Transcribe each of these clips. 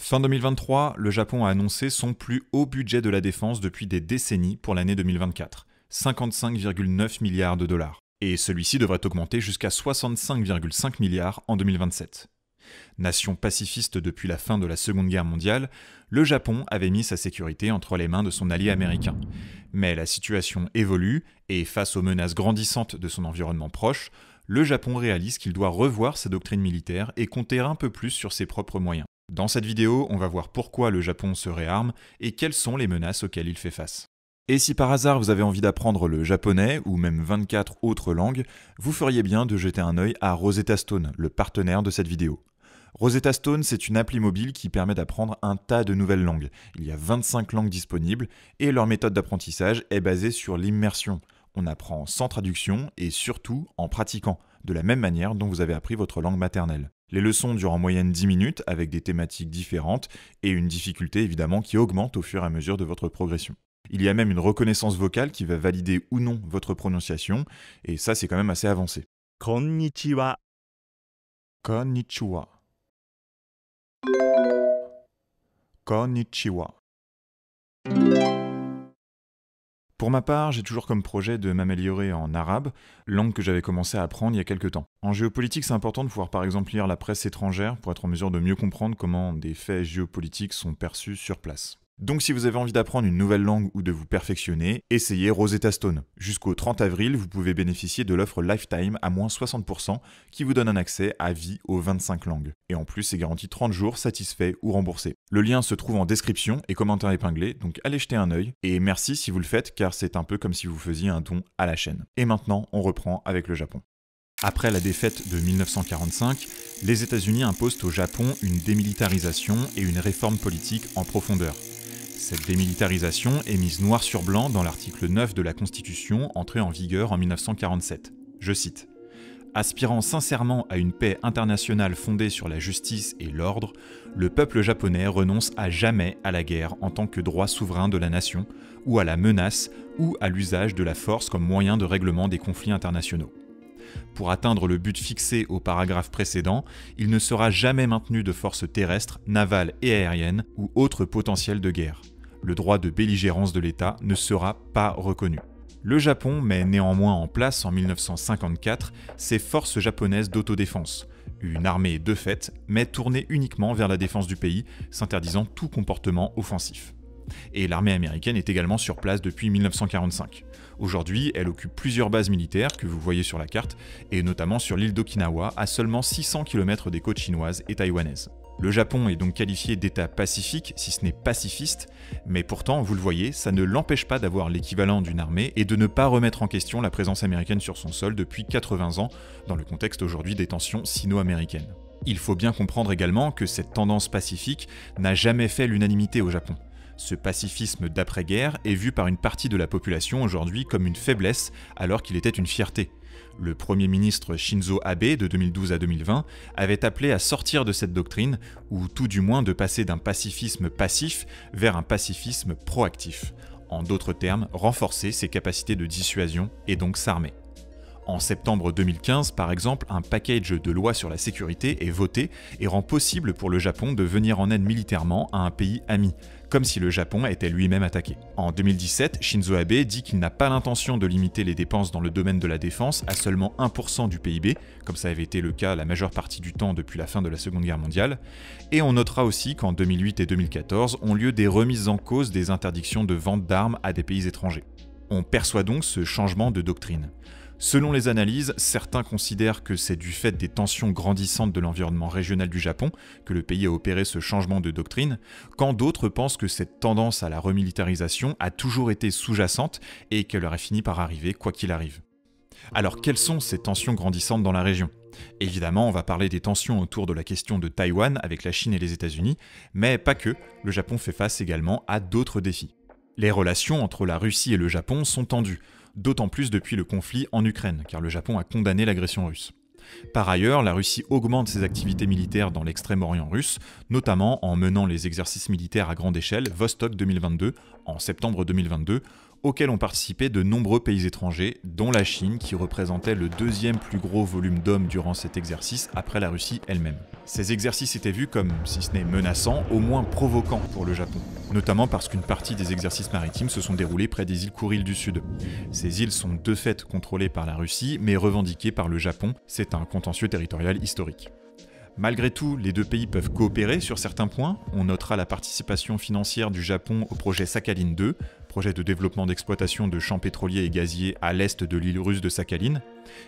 Fin 2023, le Japon a annoncé son plus haut budget de la défense depuis des décennies pour l'année 2024, 55,9 milliards de dollars. Et celui-ci devrait augmenter jusqu'à 65,5 milliards en 2027. Nation pacifiste depuis la fin de la Seconde Guerre mondiale, le Japon avait mis sa sécurité entre les mains de son allié américain. Mais la situation évolue et face aux menaces grandissantes de son environnement proche, le Japon réalise qu'il doit revoir sa doctrine militaire et compter un peu plus sur ses propres moyens. Dans cette vidéo, on va voir pourquoi le Japon se réarme et quelles sont les menaces auxquelles il fait face. Et si par hasard vous avez envie d'apprendre le japonais ou même 24 autres langues, vous feriez bien de jeter un œil à Rosetta Stone, le partenaire de cette vidéo. Rosetta Stone, c'est une appli mobile qui permet d'apprendre un tas de nouvelles langues. Il y a 25 langues disponibles et leur méthode d'apprentissage est basée sur l'immersion. On apprend sans traduction et surtout en pratiquant, de la même manière dont vous avez appris votre langue maternelle. Les leçons durent en moyenne 10 minutes avec des thématiques différentes et une difficulté évidemment qui augmente au fur et à mesure de votre progression. Il y a même une reconnaissance vocale qui va valider ou non votre prononciation et ça c'est quand même assez avancé. Konnichiwa. Konnichiwa. Konnichiwa. Pour ma part, j'ai toujours comme projet de m'améliorer en arabe, langue que j'avais commencé à apprendre il y a quelques temps. En géopolitique, c'est important de pouvoir par exemple lire la presse étrangère pour être en mesure de mieux comprendre comment des faits géopolitiques sont perçus sur place. Donc si vous avez envie d'apprendre une nouvelle langue ou de vous perfectionner, essayez Rosetta Stone. Jusqu'au 30 avril, vous pouvez bénéficier de l'offre Lifetime à moins 60% qui vous donne un accès à vie aux 25 langues. Et en plus, c'est garanti 30 jours satisfait ou remboursé. Le lien se trouve en description et commentaire épinglé, donc allez jeter un œil. Et merci si vous le faites car c'est un peu comme si vous faisiez un don à la chaîne. Et maintenant, on reprend avec le Japon. Après la défaite de 1945, les États-Unis imposent au Japon une démilitarisation et une réforme politique en profondeur. Cette démilitarisation est mise noir sur blanc dans l'article 9 de la Constitution entré en vigueur en 1947. Je cite : « Aspirant sincèrement à une paix internationale fondée sur la justice et l'ordre, le peuple japonais renonce à jamais à la guerre en tant que droit souverain de la nation, ou à la menace, ou à l'usage de la force comme moyen de règlement des conflits internationaux. Pour atteindre le but fixé au paragraphe précédent, il ne sera jamais maintenu de forces terrestres, navales et aériennes ou autres potentiels de guerre. Le droit de belligérance de l'État ne sera pas reconnu. » Le Japon met néanmoins en place en 1954 ses forces japonaises d'autodéfense, une armée de fait, mais tournée uniquement vers la défense du pays, s'interdisant tout comportement offensif. Et l'armée américaine est également sur place depuis 1945. Aujourd'hui, elle occupe plusieurs bases militaires que vous voyez sur la carte, et notamment sur l'île d'Okinawa, à seulement 600 km des côtes chinoises et taïwanaises. Le Japon est donc qualifié d'État pacifique, si ce n'est pacifiste, mais pourtant, vous le voyez, ça ne l'empêche pas d'avoir l'équivalent d'une armée et de ne pas remettre en question la présence américaine sur son sol depuis 80 ans, dans le contexte aujourd'hui des tensions sino-américaines. Il faut bien comprendre également que cette tendance pacifique n'a jamais fait l'unanimité au Japon. Ce pacifisme d'après-guerre est vu par une partie de la population aujourd'hui comme une faiblesse alors qu'il était une fierté. Le Premier ministre Shinzo Abe de 2012 à 2020 avait appelé à sortir de cette doctrine, ou tout du moins de passer d'un pacifisme passif vers un pacifisme proactif. En d'autres termes, renforcer ses capacités de dissuasion et donc s'armer. En septembre 2015, par exemple, un package de lois sur la sécurité est voté et rend possible pour le Japon de venir en aide militairement à un pays ami, comme si le Japon était lui-même attaqué. En 2017, Shinzo Abe dit qu'il n'a pas l'intention de limiter les dépenses dans le domaine de la défense à seulement 1% du PIB, comme ça avait été le cas la majeure partie du temps depuis la fin de la Seconde Guerre mondiale, et on notera aussi qu'en 2008 et 2014 ont lieu des remises en cause des interdictions de vente d'armes à des pays étrangers. On perçoit donc ce changement de doctrine. Selon les analyses, certains considèrent que c'est du fait des tensions grandissantes de l'environnement régional du Japon que le pays a opéré ce changement de doctrine, quand d'autres pensent que cette tendance à la remilitarisation a toujours été sous-jacente et qu'elle aurait fini par arriver quoi qu'il arrive. Alors quelles sont ces tensions grandissantes dans la région ? Évidemment, on va parler des tensions autour de la question de Taïwan avec la Chine et les États-Unis, mais pas que, le Japon fait face également à d'autres défis. Les relations entre la Russie et le Japon sont tendues, d'autant plus depuis le conflit en Ukraine, car le Japon a condamné l'agression russe. Par ailleurs, la Russie augmente ses activités militaires dans l'extrême-orient russe, notamment en menant les exercices militaires à grande échelle Vostok 2022 en septembre 2022, auxquels ont participé de nombreux pays étrangers, dont la Chine, qui représentait le deuxième plus gros volume d'hommes durant cet exercice après la Russie elle-même. Ces exercices étaient vus comme, si ce n'est menaçants, au moins provoquants pour le Japon, notamment parce qu'une partie des exercices maritimes se sont déroulés près des îles Kouriles du Sud. Ces îles sont de fait contrôlées par la Russie, mais revendiquées par le Japon, c'est un contentieux territorial historique. Malgré tout, les deux pays peuvent coopérer sur certains points. On notera la participation financière du Japon au projet Sakhalin II, projet de développement d'exploitation de champs pétroliers et gaziers à l'est de l'île russe de Sakhalin.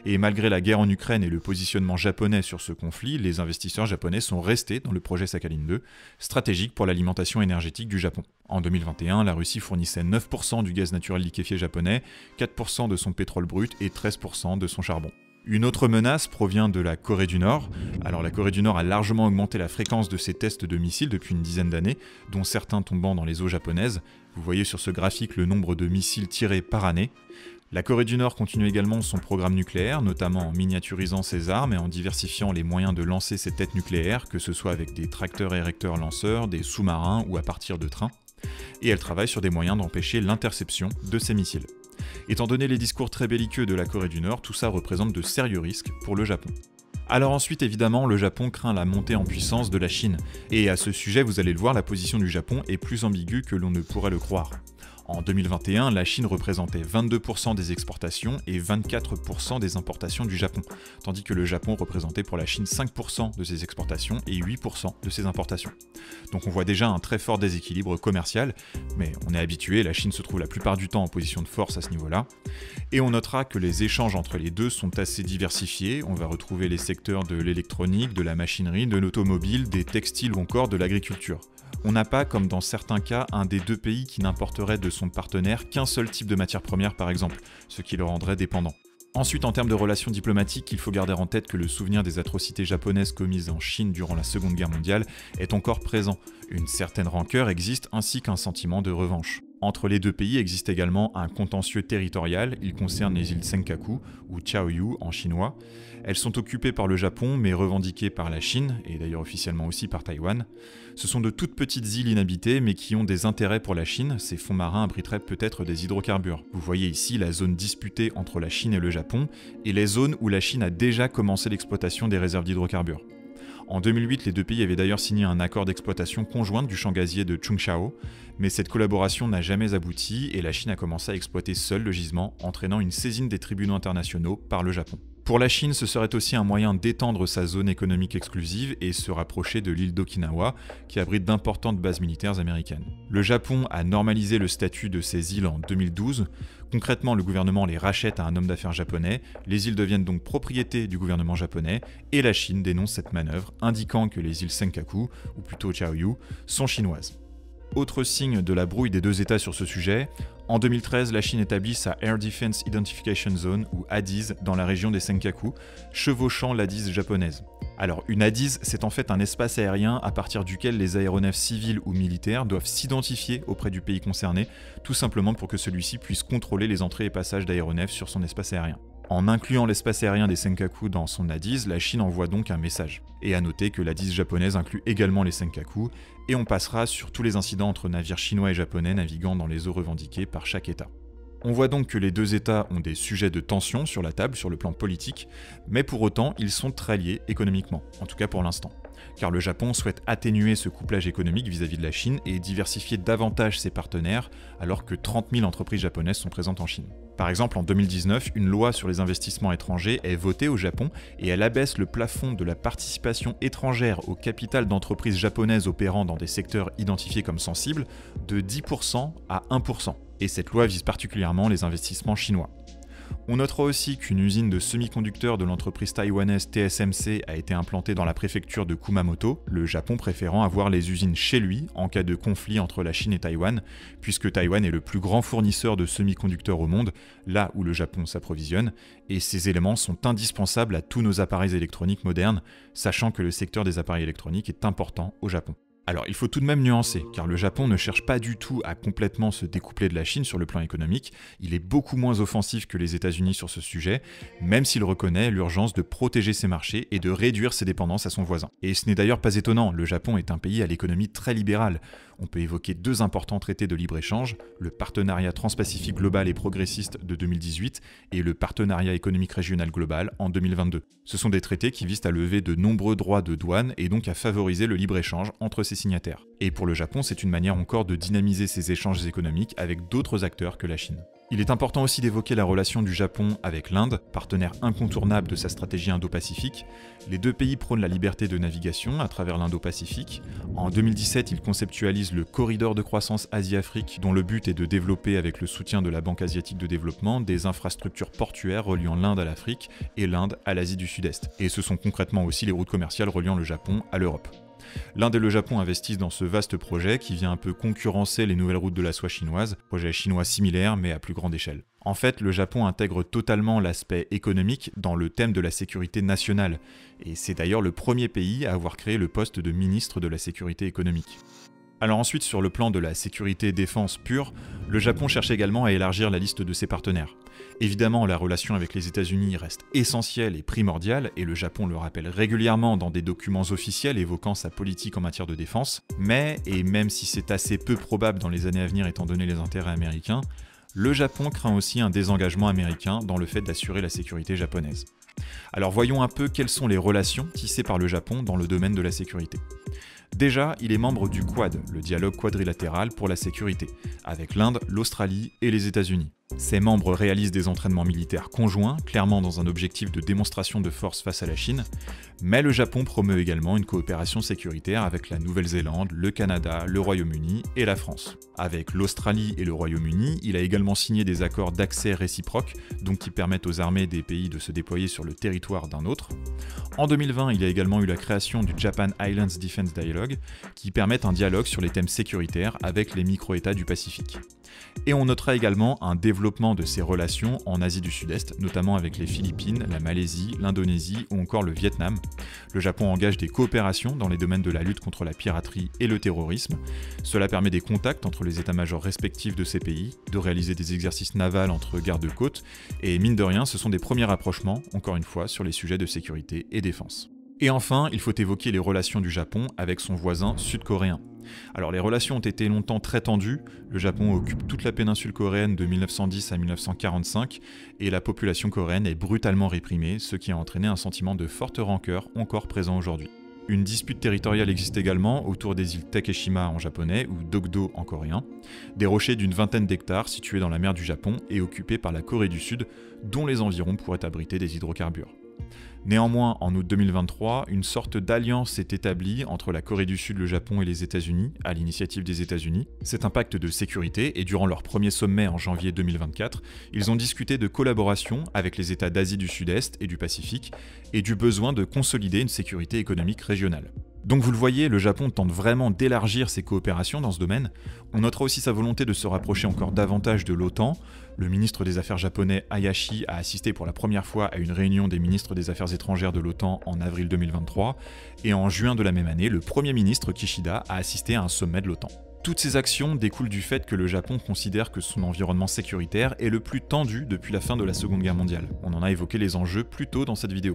Et malgré la guerre en Ukraine et le positionnement japonais sur ce conflit, les investisseurs japonais sont restés dans le projet Sakhalin II, stratégique pour l'alimentation énergétique du Japon. En 2021, la Russie fournissait 9% du gaz naturel liquéfié japonais, 4% de son pétrole brut et 13% de son charbon. Une autre menace provient de la Corée du Nord. Alors la Corée du Nord a largement augmenté la fréquence de ses tests de missiles depuis une dizaine d'années, dont certains tombant dans les eaux japonaises. Vous voyez sur ce graphique le nombre de missiles tirés par année. La Corée du Nord continue également son programme nucléaire, notamment en miniaturisant ses armes et en diversifiant les moyens de lancer ses têtes nucléaires, que ce soit avec des tracteurs érecteurs lanceurs, des sous-marins ou à partir de trains. Et elle travaille sur des moyens d'empêcher l'interception de ces missiles. Étant donné les discours très belliqueux de la Corée du Nord, tout ça représente de sérieux risques pour le Japon. Alors ensuite, évidemment, le Japon craint la montée en puissance de la Chine. Et à ce sujet, vous allez le voir, la position du Japon est plus ambiguë que l'on ne pourrait le croire. En 2021, la Chine représentait 22% des exportations et 24% des importations du Japon, tandis que le Japon représentait pour la Chine 5% de ses exportations et 8% de ses importations. Donc on voit déjà un très fort déséquilibre commercial, mais on est habitué, la Chine se trouve la plupart du temps en position de force à ce niveau-là. Et on notera que les échanges entre les deux sont assez diversifiés, on va retrouver les secteurs de l'électronique, de la machinerie, de l'automobile, des textiles ou encore de l'agriculture. On n'a pas, comme dans certains cas, un des deux pays qui n'importerait de son partenaire qu'un seul type de matière première par exemple, ce qui le rendrait dépendant. Ensuite, en termes de relations diplomatiques, il faut garder en tête que le souvenir des atrocités japonaises commises en Chine durant la Seconde Guerre mondiale est encore présent. Une certaine rancœur existe ainsi qu'un sentiment de revanche. Entre les deux pays existe également un contentieux territorial, il concerne les îles Senkaku, ou Chaoyu en chinois. Elles sont occupées par le Japon, mais revendiquées par la Chine, et d'ailleurs officiellement aussi par Taïwan. Ce sont de toutes petites îles inhabitées, mais qui ont des intérêts pour la Chine, ces fonds marins abriteraient peut-être des hydrocarbures. Vous voyez ici la zone disputée entre la Chine et le Japon, et les zones où la Chine a déjà commencé l'exploitation des réserves d'hydrocarbures. En 2008, les deux pays avaient d'ailleurs signé un accord d'exploitation conjointe du champ gazier de Chungshao, mais cette collaboration n'a jamais abouti et la Chine a commencé à exploiter seule le gisement, entraînant une saisine des tribunaux internationaux par le Japon. Pour la Chine, ce serait aussi un moyen d'étendre sa zone économique exclusive et se rapprocher de l'île d'Okinawa, qui abrite d'importantes bases militaires américaines. Le Japon a normalisé le statut de ces îles en 2012. Concrètement, le gouvernement les rachète à un homme d'affaires japonais, les îles deviennent donc propriété du gouvernement japonais, et la Chine dénonce cette manœuvre, indiquant que les îles Senkaku, ou plutôt Chaoyu, sont chinoises. Autre signe de la brouille des deux États sur ce sujet, en 2013, la Chine établit sa Air Defense Identification Zone, ou ADIZ, dans la région des Senkaku, chevauchant l'ADIZ japonaise. Alors, une ADIZ, c'est en fait un espace aérien à partir duquel les aéronefs civils ou militaires doivent s'identifier auprès du pays concerné, tout simplement pour que celui-ci puisse contrôler les entrées et passages d'aéronefs sur son espace aérien. En incluant l'espace aérien des Senkaku dans son ADIZ, la Chine envoie donc un message. Et à noter que l'ADIZ japonaise inclut également les Senkaku, et on passera sur tous les incidents entre navires chinois et japonais naviguant dans les eaux revendiquées par chaque État. On voit donc que les deux États ont des sujets de tension sur la table sur le plan politique, mais pour autant ils sont très liés économiquement, en tout cas pour l'instant. Car le Japon souhaite atténuer ce couplage économique vis-à-vis de la Chine et diversifier davantage ses partenaires, alors que 30 000 entreprises japonaises sont présentes en Chine. Par exemple, en 2019, une loi sur les investissements étrangers est votée au Japon et elle abaisse le plafond de la participation étrangère au capital d'entreprises japonaises opérant dans des secteurs identifiés comme sensibles de 10% à 1%. Et cette loi vise particulièrement les investissements chinois. On notera aussi qu'une usine de semi-conducteurs de l'entreprise taïwanaise TSMC a été implantée dans la préfecture de Kumamoto, le Japon préférant avoir les usines chez lui en cas de conflit entre la Chine et Taïwan, puisque Taïwan est le plus grand fournisseur de semi-conducteurs au monde, là où le Japon s'approvisionne, et ces éléments sont indispensables à tous nos appareils électroniques modernes, sachant que le secteur des appareils électroniques est important au Japon. Alors, il faut tout de même nuancer, car le Japon ne cherche pas du tout à complètement se découpler de la Chine sur le plan économique, il est beaucoup moins offensif que les États-Unis sur ce sujet, même s'il reconnaît l'urgence de protéger ses marchés et de réduire ses dépendances à son voisin. Et ce n'est d'ailleurs pas étonnant, le Japon est un pays à l'économie très libérale. On peut évoquer deux importants traités de libre-échange, le Partenariat transpacifique global et progressiste de 2018 et le Partenariat économique régional global en 2022. Ce sont des traités qui visent à lever de nombreux droits de douane et donc à favoriser le libre-échange entre ses signataires. Et pour le Japon, c'est une manière encore de dynamiser ses échanges économiques avec d'autres acteurs que la Chine. Il est important aussi d'évoquer la relation du Japon avec l'Inde, partenaire incontournable de sa stratégie Indo-Pacifique. Les deux pays prônent la liberté de navigation à travers l'Indo-Pacifique. En 2017, ils conceptualisent le corridor de croissance Asie-Afrique, dont le but est de développer, avec le soutien de la Banque asiatique de développement, des infrastructures portuaires reliant l'Inde à l'Afrique et l'Inde à l'Asie du Sud-Est. Et ce sont concrètement aussi les routes commerciales reliant le Japon à l'Europe. L'Inde et le Japon investissent dans ce vaste projet qui vient un peu concurrencer les nouvelles routes de la soie chinoises, projet chinois similaire mais à plus grande échelle. En fait, le Japon intègre totalement l'aspect économique dans le thème de la sécurité nationale, et c'est d'ailleurs le premier pays à avoir créé le poste de ministre de la sécurité économique. Alors ensuite, sur le plan de la sécurité défense pure, le Japon cherche également à élargir la liste de ses partenaires. Évidemment, la relation avec les États-Unis reste essentielle et primordiale, et le Japon le rappelle régulièrement dans des documents officiels évoquant sa politique en matière de défense, mais, et même si c'est assez peu probable dans les années à venir étant donné les intérêts américains, le Japon craint aussi un désengagement américain dans le fait d'assurer la sécurité japonaise. Alors voyons un peu quelles sont les relations tissées par le Japon dans le domaine de la sécurité. Déjà, il est membre du Quad, le dialogue quadrilatéral pour la sécurité, avec l'Inde, l'Australie et les États-Unis. Ces membres réalisent des entraînements militaires conjoints, clairement dans un objectif de démonstration de force face à la Chine, mais le Japon promeut également une coopération sécuritaire avec la Nouvelle-Zélande, le Canada, le Royaume-Uni et la France. Avec l'Australie et le Royaume-Uni, il a également signé des accords d'accès réciproque, donc qui permettent aux armées des pays de se déployer sur le territoire d'un autre. En 2020, il y a également eu la création du Japan Islands Defense Dialogue, qui permet un dialogue sur les thèmes sécuritaires avec les micro-États du Pacifique. Et on notera également un développement de ces relations en Asie du Sud-Est, notamment avec les Philippines, la Malaisie, l'Indonésie ou encore le Vietnam. Le Japon engage des coopérations dans les domaines de la lutte contre la piraterie et le terrorisme. Cela permet des contacts entre les états-majors respectifs de ces pays, de réaliser des exercices navals entre gardes-côtes, et mine de rien, ce sont des premiers rapprochements, encore une fois, sur les sujets de sécurité et défense. Et enfin, il faut évoquer les relations du Japon avec son voisin sud-coréen. Alors les relations ont été longtemps très tendues, le Japon occupe toute la péninsule coréenne de 1910 à 1945 et la population coréenne est brutalement réprimée, ce qui a entraîné un sentiment de forte rancœur encore présent aujourd'hui. Une dispute territoriale existe également autour des îles Takeshima en japonais ou Dokdo en coréen, des rochers d'une vingtaine d'hectares situés dans la mer du Japon et occupés par la Corée du Sud, dont les environs pourraient abriter des hydrocarbures. Néanmoins, en août 2023, une sorte d'alliance s'est établie entre la Corée du Sud, le Japon et les États-Unis, à l'initiative des États-Unis. C'est un pacte de sécurité et durant leur premier sommet en janvier 2024, ils ont discuté de collaboration avec les États d'Asie du Sud-Est et du Pacifique et du besoin de consolider une sécurité économique régionale. Donc vous le voyez, le Japon tente vraiment d'élargir ses coopérations dans ce domaine. On notera aussi sa volonté de se rapprocher encore davantage de l'OTAN. Le ministre des Affaires japonais Hayashi a assisté pour la première fois à une réunion des ministres des Affaires étrangères de l'OTAN en avril 2023, et en juin de la même année, le Premier ministre Kishida a assisté à un sommet de l'OTAN. Toutes ces actions découlent du fait que le Japon considère que son environnement sécuritaire est le plus tendu depuis la fin de la Seconde Guerre mondiale. On en a évoqué les enjeux plus tôt dans cette vidéo.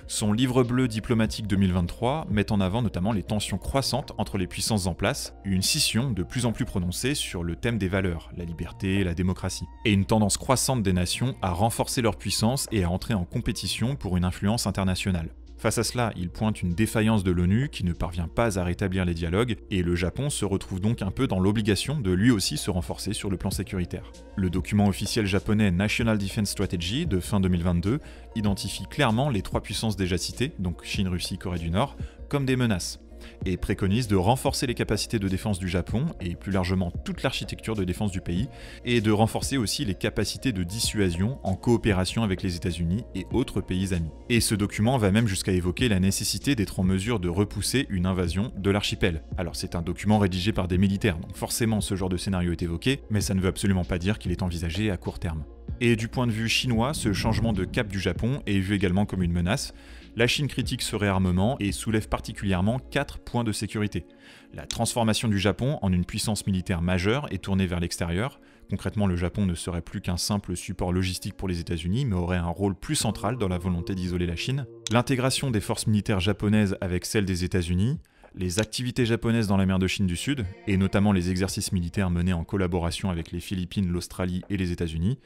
Son livre bleu diplomatique 2023 met en avant notamment les tensions croissantes entre les puissances en place, une scission de plus en plus prononcée sur le thème des valeurs, la liberté et la démocratie, et une tendance croissante des nations à renforcer leur puissance et à entrer en compétition pour une influence internationale. Face à cela, il pointe une défaillance de l'ONU qui ne parvient pas à rétablir les dialogues, et le Japon se retrouve donc un peu dans l'obligation de lui aussi se renforcer sur le plan sécuritaire. Le document officiel japonais National Defense Strategy de fin 2022 identifie clairement les trois puissances déjà citées, donc Chine, Russie, Corée du Nord, comme des menaces, et préconise de renforcer les capacités de défense du Japon, et plus largement toute l'architecture de défense du pays, et de renforcer aussi les capacités de dissuasion en coopération avec les États-Unis et autres pays amis. Et ce document va même jusqu'à évoquer la nécessité d'être en mesure de repousser une invasion de l'archipel. Alors c'est un document rédigé par des militaires, donc forcément ce genre de scénario est évoqué, mais ça ne veut absolument pas dire qu'il est envisagé à court terme. Et du point de vue chinois, ce changement de cap du Japon est vu également comme une menace. La Chine critique ce réarmement et soulève particulièrement 4 points de sécurité. La transformation du Japon en une puissance militaire majeure et tournée vers l'extérieur. Concrètement, le Japon ne serait plus qu'un simple support logistique pour les États-Unis, mais aurait un rôle plus central dans la volonté d'isoler la Chine. L'intégration des forces militaires japonaises avec celles des États-Unis. Les activités japonaises dans la mer de Chine du Sud, et notamment les exercices militaires menés en collaboration avec les Philippines, l'Australie et les États-Unis,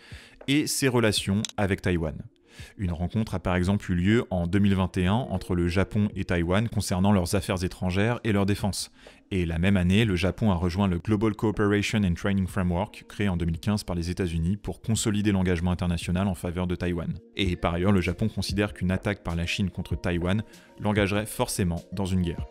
et ses relations avec Taïwan. Une rencontre a par exemple eu lieu en 2021 entre le Japon et Taïwan concernant leurs affaires étrangères et leur défense. Et la même année, le Japon a rejoint le Global Cooperation and Training Framework, créé en 2015 par les États-Unis pour consolider l'engagement international en faveur de Taïwan. Et par ailleurs, le Japon considère qu'une attaque par la Chine contre Taïwan l'engagerait forcément dans une guerre.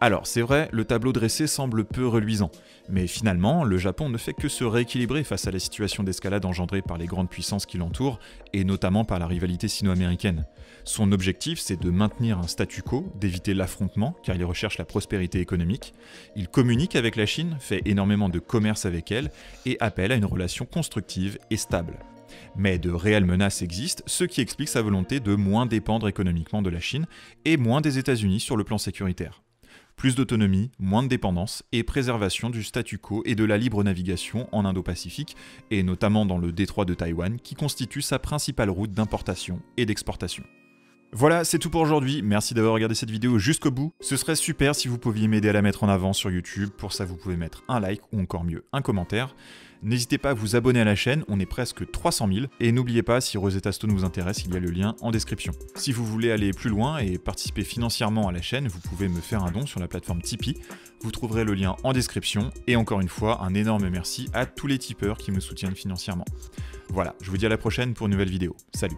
Alors, c'est vrai, le tableau dressé semble peu reluisant, mais finalement, le Japon ne fait que se rééquilibrer face à la situation d'escalade engendrée par les grandes puissances qui l'entourent, et notamment par la rivalité sino-américaine. Son objectif, c'est de maintenir un statu quo, d'éviter l'affrontement, car il recherche la prospérité économique. Il communique avec la Chine, fait énormément de commerce avec elle, et appelle à une relation constructive et stable. Mais de réelles menaces existent, ce qui explique sa volonté de moins dépendre économiquement de la Chine, et moins des États-Unis sur le plan sécuritaire. Plus d'autonomie, moins de dépendance et préservation du statu quo et de la libre navigation en Indo-Pacifique, et notamment dans le détroit de Taïwan, qui constitue sa principale route d'importation et d'exportation. Voilà, c'est tout pour aujourd'hui, merci d'avoir regardé cette vidéo jusqu'au bout. Ce serait super si vous pouviez m'aider à la mettre en avant sur YouTube, pour ça vous pouvez mettre un like ou encore mieux un commentaire. N'hésitez pas à vous abonner à la chaîne, on est presque 300 000, et n'oubliez pas, si Rosetta Stone vous intéresse, il y a le lien en description. Si vous voulez aller plus loin et participer financièrement à la chaîne, vous pouvez me faire un don sur la plateforme Tipeee, vous trouverez le lien en description, et encore une fois, un énorme merci à tous les tipeurs qui me soutiennent financièrement. Voilà, je vous dis à la prochaine pour une nouvelle vidéo. Salut!